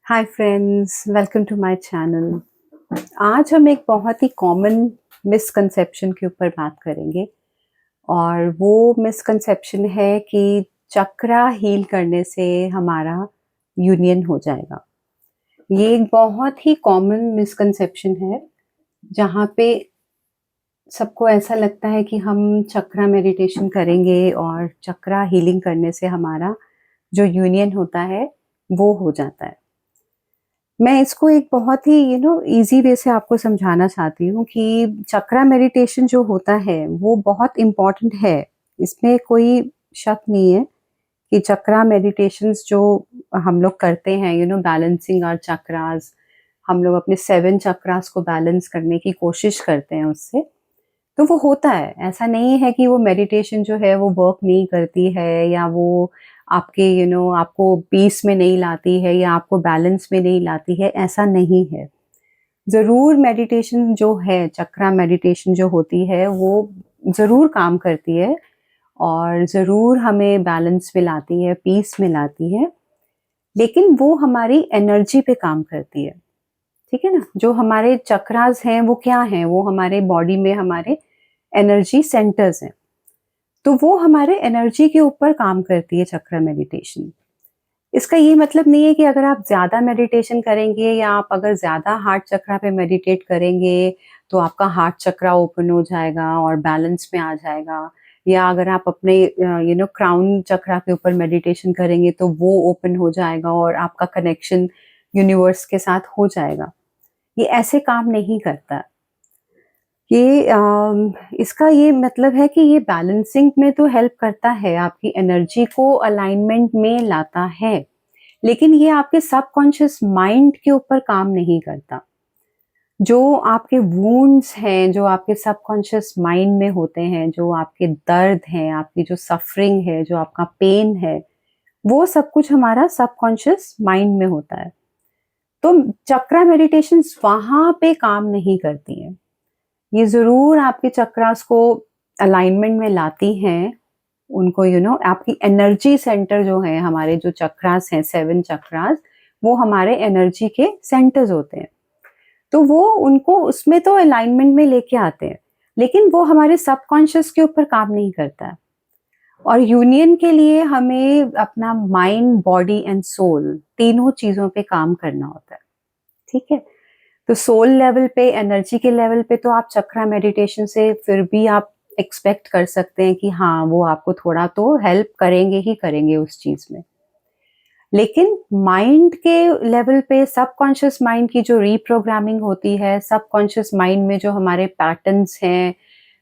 Hi friends, welcome to my channel. आज हम एक बहुत ही कॉमन मिसकंसेप्शन के ऊपर बात करेंगे और वो मिसकंसेप्शन है कि चक्रा हील करने से हमारा यूनियन हो जाएगा। ये एक बहुत ही कॉमन मिसकंसेप्शन है जहाँ पे सबको ऐसा लगता है कि हम चक्रा मेडिटेशन करेंगे और चक्रा हीलिंग करने से हमारा जो यूनियन होता है वो हो जाता है। मैं इसको एक बहुत ही ईज़ी वे से आपको समझाना चाहती हूँ कि चक्रा मेडिटेशन जो होता है, वो बहुत इम्पोर्टेंट है। इसमें कोई शक नहीं है कि चक्रा मेडिटेशंस जो हम लोग करते हैं, बैलेंसिंग आवर चक्रास, हम लोग अपने 7 चक्रास को बैलेंस करने की कोशिश करते हैं उससे, तो वो होता है। ऐसा नहीं है कि वो मेडिटेशन जो है वो वर्क नहीं करती है या वो आपके आपको पीस में नहीं लाती है या आपको बैलेंस में नहीं लाती है, ऐसा नहीं है। ज़रूर मेडिटेशन जो है, चक्रा मेडिटेशन जो होती है, वो ज़रूर काम करती है और ज़रूर हमें बैलेंस में लाती है, पीस में लाती है, लेकिन वो हमारी एनर्जी पे काम करती है। ठीक है ना? जो हमारे चक्रास हैं वो क्या हैं? वो हमारे बॉडी में हमारे एनर्जी सेंटर्स हैं। तो वो हमारे एनर्जी के ऊपर काम करती है चक्रा मेडिटेशन। इसका ये मतलब नहीं है कि अगर आप ज़्यादा मेडिटेशन करेंगे या आप अगर ज़्यादा हार्ट चक्रा पे मेडिटेट करेंगे, तो आपका हार्ट चक्रा ओपन हो जाएगा और बैलेंस में आ जाएगा। या अगर आप अपने क्राउन चक्रा के ऊपर मेडिटेशन करेंगे तो वो ओपन हो जाएगा और आपका कनेक्शन यूनिवर्स के साथ हो जाएगा। ये ऐसे काम नहीं करता। इसका ये मतलब है कि ये बैलेंसिंग में तो हेल्प करता है, आपकी एनर्जी को अलाइनमेंट में लाता है, लेकिन ये आपके सबकॉन्शियस माइंड के ऊपर काम नहीं करता। जो आपके वुंड्स हैं, जो आपके सबकॉन्शियस माइंड में होते हैं, जो आपके दर्द हैं, आपकी जो सफरिंग है, जो आपका पेन है, वो सब कुछ हमारा सबकॉन्शियस माइंड में होता है। तो चक्रा मेडिटेशंस वहाँ पे काम नहीं करती हैं। ये ज़रूर आपके चक्रास को अलाइनमेंट में लाती हैं, उनको आपकी एनर्जी सेंटर जो है, हमारे जो चक्रास हैं 7 चक्रास, वो हमारे एनर्जी के सेंटर्स होते हैं। तो वो उनको उसमें तो अलाइनमेंट में लेके आते हैं, लेकिन वो हमारे सबकॉन्शियस के ऊपर काम नहीं करता है। और यूनियन के लिए हमें अपना माइंड, बॉडी एंड सोल तीनों चीज़ों पे काम करना होता है। ठीक है? तो सोल लेवल पे, एनर्जी के लेवल पे तो आप चक्रा मेडिटेशन से फिर भी आप एक्सपेक्ट कर सकते हैं कि हाँ, वो आपको थोड़ा तो हेल्प करेंगे ही करेंगे उस चीज़ में। लेकिन माइंड के लेवल पे, सबकॉन्शियस माइंड की जो रीप्रोग्रामिंग होती है, सबकॉन्शियस माइंड में जो हमारे पैटर्न्स हैं,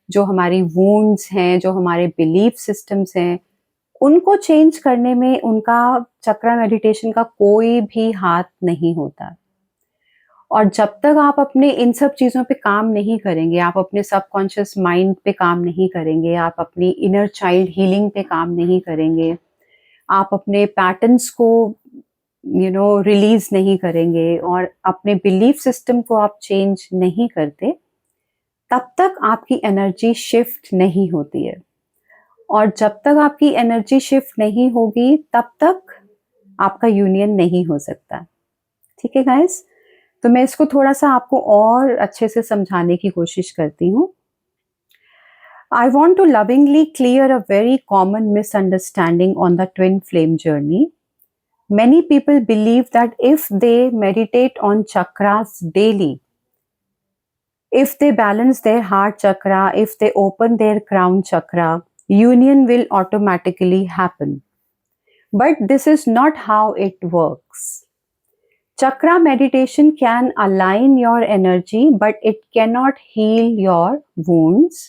जो हमारी वुंड्स हैं, जो हमारे बिलीफ सिस्टम्स हैं, उनको चेंज करने में उनका चक्रा मेडिटेशन का कोई भी हाथ नहीं होता। और जब तक आप अपने इन सब चीज़ों पे काम नहीं करेंगे, आप अपने सबकॉन्शियस माइंड पे काम नहीं करेंगे, आप अपनी इनर चाइल्ड हीलिंग पे काम नहीं करेंगे, आप अपने पैटर्न्स को रिलीज़ नहीं करेंगे और अपने बिलीफ सिस्टम को आप चेंज नहीं करते, तब तक आपकी एनर्जी शिफ्ट नहीं होती है। और जब तक आपकी एनर्जी शिफ्ट नहीं होगी, तब तक आपका यूनियन नहीं हो सकता। ठीक है गाइस? तो मैं इसको थोड़ा-सा आपको और अच्छे से समझाने की कोशिश करती हूँ। I want to lovingly clear a very common misunderstanding on the twin flame journey. Many people believe that if they meditate on chakras daily, if they balance their heart chakra, if they open their crown chakra, union will automatically happen. But this is not how it works. Chakra meditation can align your energy, but it cannot heal your wounds.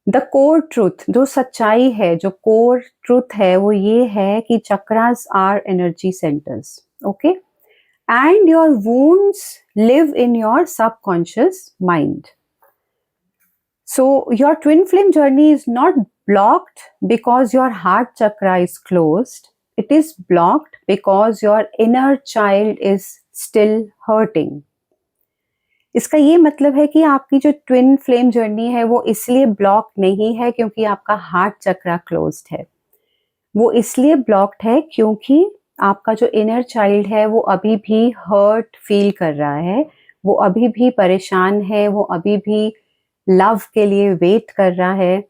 The core truth, जो सच्चाई है, जो core truth है, वो ये है कि chakras are energy centres, okay, and your wounds live in your subconscious mind. So your twin flame journey is not blocked because your heart chakra is closed. It is blocked because your inner child is still hurting. इसका ये मतलब है कि आपकी जो twin flame journey है वो इसलिए ब्लॉक नहीं है क्योंकि आपका हार्ट चक्रा क्लोज्ड है। वो इसलिए ब्लॉक्ड है क्योंकि आपका जो इनर चाइल्ड है वो अभी भी हर्ट फील कर रहा है, वो अभी भी परेशान है, वो अभी भी लव के लिए वेट कर रहा है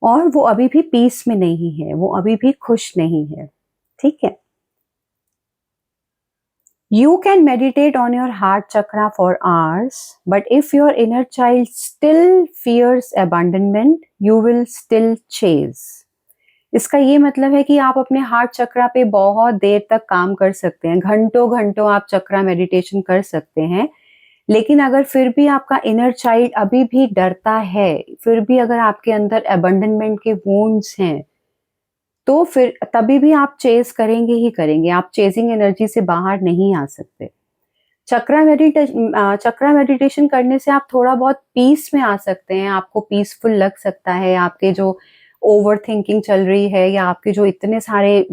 और वो अभी भी पीस में नहीं है, वो अभी भी खुश नहीं है। ठीक है? You can meditate on your heart chakra for hours, but if your inner child still fears abandonment, you will still chase. इसका ये मतलब है कि आप अपने हार्ट चक्रा पे बहुत देर तक काम कर सकते हैं, घंटों घंटों आप चक्रा मेडिटेशन कर सकते हैं, लेकिन अगर फिर भी आपका इनर चाइल्ड अभी भी डरता है, फिर भी अगर आपके अंदर अबंडनमेंट के वुंड्स हैं, तो फिर तभी भी आप चेस करेंगे ही करेंगे, आप चेजिंग एनर्जी से बाहर नहीं आ सकते। चक्रा मेडिटेशन करने से आप थोड़ा बहुत पीस में आ सकते हैं, आपको पीसफुल लग सकता है, आपके जो ओवर थिंकिंग चल रही है या आपके जो इतने सारे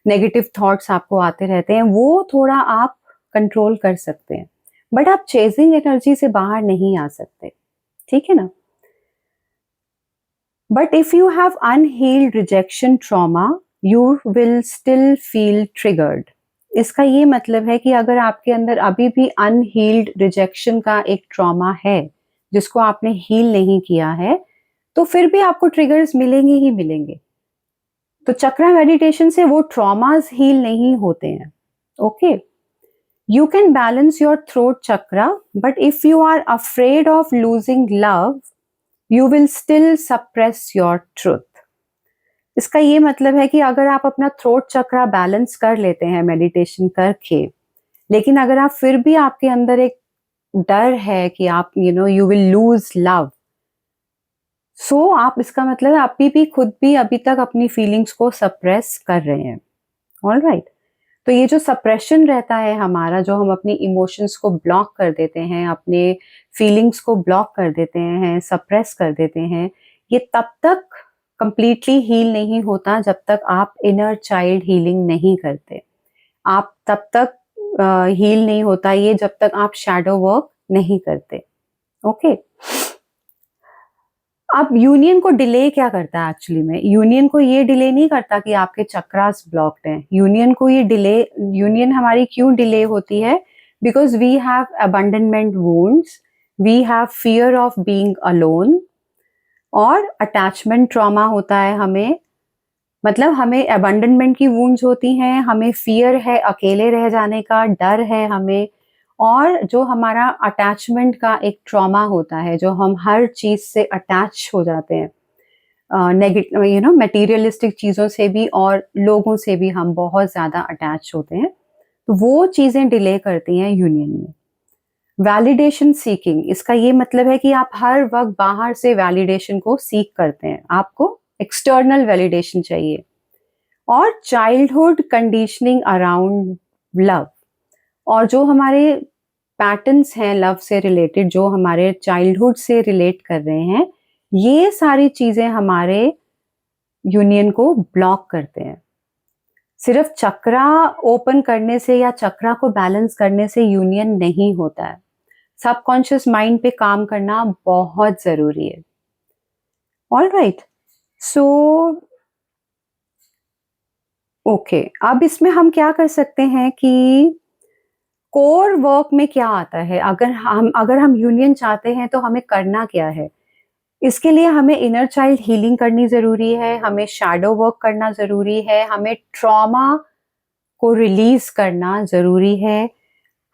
नेगेटिव थॉट्स आपको आते रहते हैं, वो थोड़ा आप कंट्रोल कर सकते हैं, बट आप चेजिंग एनर्जी से बाहर नहीं आ सकते। ठीक है ना? But if you have unhealed rejection trauma, you will still feel triggered. इसका ये मतलब है कि अगर आपके अंदर अभी भी अनहील्ड रिजेक्शन का एक ट्रॉमा है, जिसको आपने हील नहीं किया है, तो फिर भी आपको ट्रिगर्स मिलेंगे ही मिलेंगे। तो चक्रा मेडिटेशन से वो ट्रॉमास हील नहीं होते हैं। Okay? You can balance your throat chakra, but if you are afraid of losing love, you will still suppress your truth. इसका ये मतलब है कि अगर आप अपना थ्रोट चक्रा बैलेंस कर लेते हैं मेडिटेशन करके, लेकिन अगर आप फिर भी आपके अंदर एक डर है कि आप यू विल लूज लव, सो आप इसका मतलब है अभी भी खुद भी अभी तक अपनी फीलिंग्स को सप्रेस कर रहे हैं। All right? तो ये जो सप्रेशन रहता है हमारा, जो हम अपनी इमोशंस को ब्लॉक कर देते हैं, अपने फीलिंग्स को ब्लॉक कर देते हैं, सप्रेस कर देते हैं, ये तब तक कंप्लीटली हील नहीं होता जब तक आप इनर चाइल्ड हीलिंग नहीं करते। आप तब तक हील नहीं होता ये जब तक आप शैडो वर्क नहीं करते। ओके? अब यूनियन को डिले क्या करता है एक्चुअली में? यूनियन को ये डिले नहीं करता कि आपके चक्रास ब्लॉक्ड हैं। यूनियन हमारी क्यों डिले होती है? Because we have abandonment wounds, we have fear of being alone और अटैचमेंट ट्रॉमा होता है हमें। मतलब हमें अबंडनमेंट की वुंड्स होती हैं, हमें फियर है अकेले रह जाने का, डर है हमें, और जो हमारा अटैचमेंट का एक ट्रॉमा होता है, जो हम हर चीज से अटैच हो जाते हैं, मटेरियलिस्टिक चीजों से भी और लोगों से भी हम बहुत ज्यादा अटैच होते हैं, तो वो चीजें डिले करती हैं यूनियन में। वैलिडेशन सीकिंग, इसका ये मतलब है कि आप हर वक्त बाहर से वैलिडेशन को सीख करते हैं, आपको एक्सटर्नल वैलिडेशन चाहिए। और चाइल्डहुड कंडीशनिंग अराउंड लव, और जो हमारे पैटर्न्स हैं लव से रिलेटेड, जो हमारे चाइल्डहुड से रिलेट कर रहे हैं, ये सारी चीजें हमारे यूनियन को ब्लॉक करते हैं। सिर्फ चक्रा ओपन करने से या चक्रा को बैलेंस करने से यूनियन नहीं होता है, सबकॉन्शियस माइंड पे काम करना बहुत जरूरी है। All right? सो ओके, अब इसमें हम क्या कर सकते हैं कि कोर वर्क में क्या आता है, अगर हम यूनियन चाहते हैं तो हमें करना क्या है? इसके लिए हमें इनर चाइल्ड हीलिंग करनी जरूरी है, हमें शैडो वर्क करना जरूरी है, हमें ट्रॉमा को रिलीज करना जरूरी है,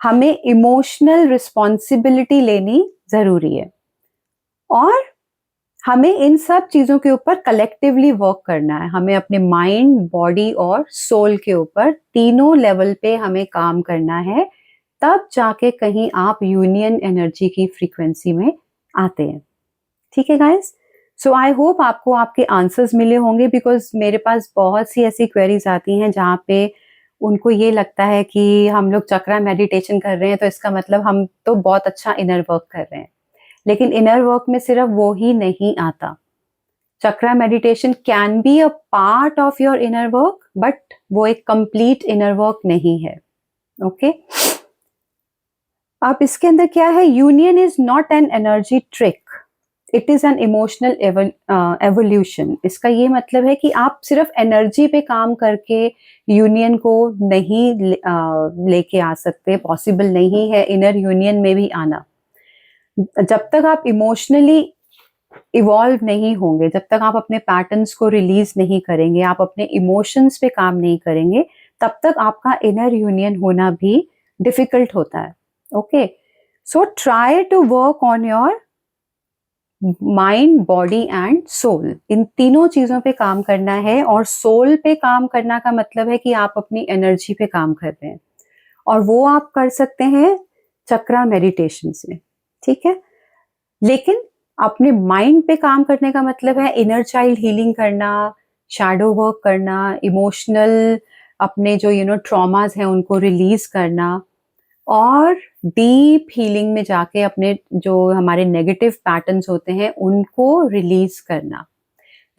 हमें इमोशनल रिस्पॉन्सिबिलिटी लेनी जरूरी है, और हमें इन सब चीजों के ऊपर कलेक्टिवली वर्क करना है। हमें अपने माइंड, बॉडी और सोल के ऊपर तीनों लेवल पे हमें काम करना है, तब जाके कहीं आप यूनियन एनर्जी की फ्रीक्वेंसी में आते हैं। ठीक है गाइस? सो आई होप आपको आपके आंसर्स मिले होंगे, बिकॉज मेरे पास बहुत सी ऐसी क्वेरीज आती हैं जहाँ पे उनको ये लगता है कि हम लोग चक्रा मेडिटेशन कर रहे हैं तो इसका मतलब हम तो बहुत अच्छा इनर वर्क कर रहे हैं, लेकिन इनर वर्क में सिर्फ वो ही नहीं आता। Chakra meditation can be a part of your inner work, but वो एक कंप्लीट इनर वर्क नहीं है। ओके? अब इसके अंदर क्या है? Union is not an energy trick, it is an emotional evolution. इसका ये मतलब है कि आप सिर्फ एनर्जी पे काम करके यूनियन को नहीं लेके आ सकते, पॉसिबल नहीं है इनर यूनियन में भी आना। जब तक आप इमोशनली इवॉल्व नहीं होंगे, जब तक आप अपने पैटर्न्स को रिलीज नहीं करेंगे, आप अपने इमोशंस पे काम नहीं करेंगे, तब तक आपका इनर यूनियन होना भी डिफिकल्ट होता है। Okay, so try to work on your mind, body and soul. इन तीनों चीजों पे काम करना है। और सोल पे काम करना का मतलब है कि आप अपनी एनर्जी पे काम कर रहे हैं, और वो आप कर सकते हैं चक्रा मेडिटेशन से। ठीक है, लेकिन अपने माइंड पे काम करने का मतलब है इनर चाइल्ड हीलिंग करना, शैडो वर्क करना, इमोशनल अपने जो ट्रॉमास हैं उनको रिलीज करना, और डीप हीलिंग में जाके अपने जो हमारे नेगेटिव पैटर्न्स होते हैं उनको रिलीज करना।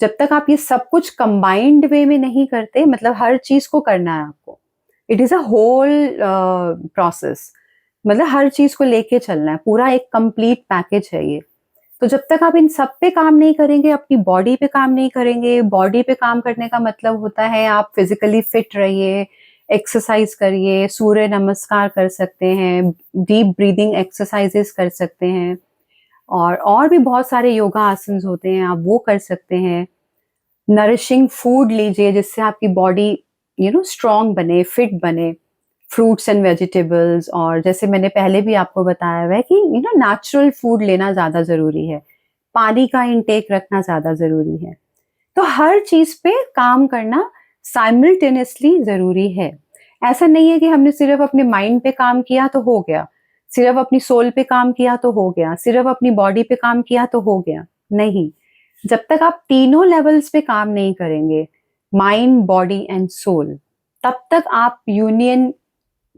जब तक आप ये सब कुछ कंबाइंड वे में नहीं करते, मतलब हर चीज को करना है आपको, it is a whole process, मतलब हर चीज को लेके चलना है, पूरा एक कंप्लीट पैकेज है ये। तो जब तक आप इन सब पे काम नहीं करेंगे, अपनी बॉडी पे काम नहीं करेंगे, बॉडी पे काम करने का मतलब होता है आप फिजिकली फिट रहिए, एक्सरसाइज करिए, सूर्य नमस्कार कर सकते हैं, डीप ब्रीदिंग एक्सरसाइजेस कर सकते हैं, और भी बहुत सारे योगा आसन होते हैं, आप वो कर सकते हैं। नरिशिंग फूड लीजिए जिससे आपकी बॉडी स्ट्रांग बने, फिट बने, फ्रूट्स एंड वेजिटेबल्स, और जैसे मैंने पहले भी आपको बताया हुआ है कि नेचुरल फूड लेना ज्यादा जरूरी है, पानी का इंटेक रखना ज्यादा जरूरी है। तो हर चीज पे काम करना साइमल्टेनियसली जरूरी है। ऐसा नहीं है कि हमने सिर्फ अपने माइंड पे काम किया तो हो गया, सिर्फ अपनी सोल पे काम किया तो हो गया, सिर्फ अपनी बॉडी पे काम किया तो हो गया। नहीं, जब तक आप तीनों लेवल्स पे काम नहीं करेंगे, माइंड, बॉडी एंड सोल, तब तक आप यूनियन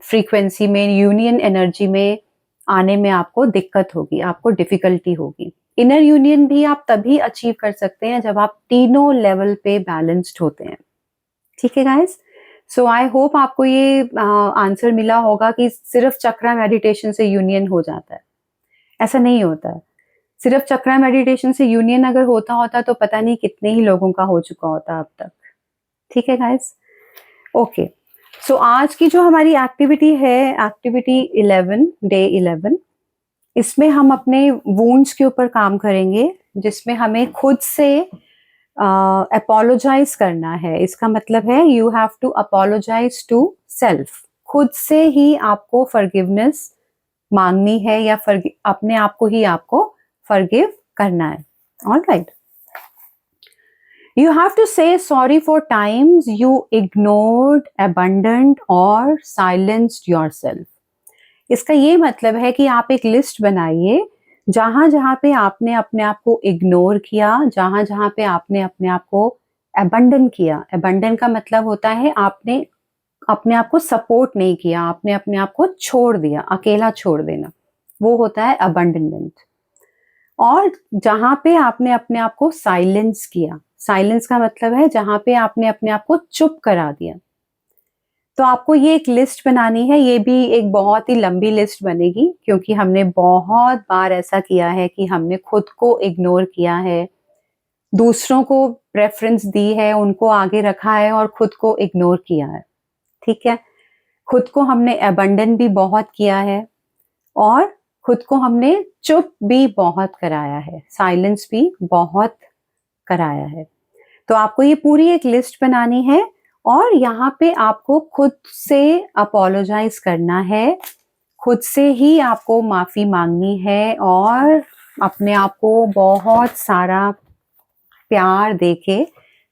फ्रीक्वेंसी में, यूनियन एनर्जी में आने में आपको दिक्कत होगी, आपको डिफिकल्टी होगी। इनर यूनियन भी आप तभी अचीव कर सकते हैं जब आप तीनों लेवल पे बैलेंस्ड होते हैं। ठीक है गाइस, सो आई होप आपको ये आंसर मिला होगा कि सिर्फ चक्रा मेडिटेशन से यूनियन हो जाता है। ऐसा नहीं होता है। सिर्फ चक्रा मेडिटेशन से यूनियन अगर होता होता तो पता नहीं कितने ही लोगों का हो चुका होता अब तक। ठीक है गाइस, ओके। सो आज की जो हमारी एक्टिविटी है, एक्टिविटी 11, डे 11, इसमें हम अपने वुंड्स के ऊपर काम करेंगे, जिसमें हमें खुद से अपोलोजाइज करना है। इसका मतलब है you have to apologise to self. खुद से ही आपको फॉरगिवनेस मांगनी है, या अपने आप को ही आपको फॉरगिव करना है। Alright, you have to say sorry for times you ignored, abandoned or silenced yourself. इसका ये मतलब है कि आप एक लिस्ट बनाइए जहां जहां पे आपने अपने आप को इग्नोर किया, जहां जहां पे आपने अपने आप को अबंडन किया। अबंडन का मतलब होता है आपने अपने आप को सपोर्ट नहीं किया, आपने अपने आप को छोड़ दिया, अकेला छोड़ देना, वो होता है अबंडनमेंट। और जहां पे आपने अपने आप को साइलेंस किया, साइलेंस का मतलब है जहां पे आपने अपने आप को चुप करा दिया। तो आपको ये एक लिस्ट बनानी है। ये भी एक बहुत ही लंबी लिस्ट बनेगी, क्योंकि हमने बहुत बार ऐसा किया है कि हमने खुद को इग्नोर किया है, दूसरों को प्रेफरेंस दी है, उनको आगे रखा है और खुद को इग्नोर किया है। ठीक है, खुद को हमने अबंडन भी बहुत किया है, और खुद को हमने चुप भी बहुत कराया है, साइलेंस भी बहुत कराया है। तो आपको ये पूरी एक लिस्ट बनानी है, और यहाँ पे आपको खुद से अपोलोजाइज करना है, खुद से ही आपको माफी मांगनी है, और अपने आप को बहुत सारा प्यार देके,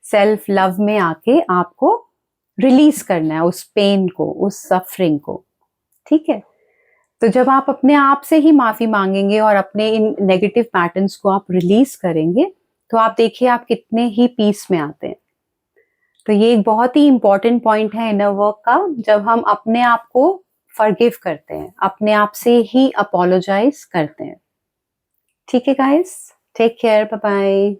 सेल्फ लव में आके आपको रिलीज करना है उस पेन को, उस सफरिंग को। ठीक है, तो जब आप अपने आप से ही माफी मांगेंगे और अपने इन नेगेटिव पैटर्न्स को आप रिलीज करेंगे, तो आप देखिए आप कितने ही पीस में आते हैं। तो ये एक बहुत ही इंपॉर्टेंट पॉइंट है इनर वर्क का, जब हम अपने आप को फॉरगिव करते हैं, अपने आप से ही अपोलोजाइज करते हैं। ठीक है guys, take care, bye bye.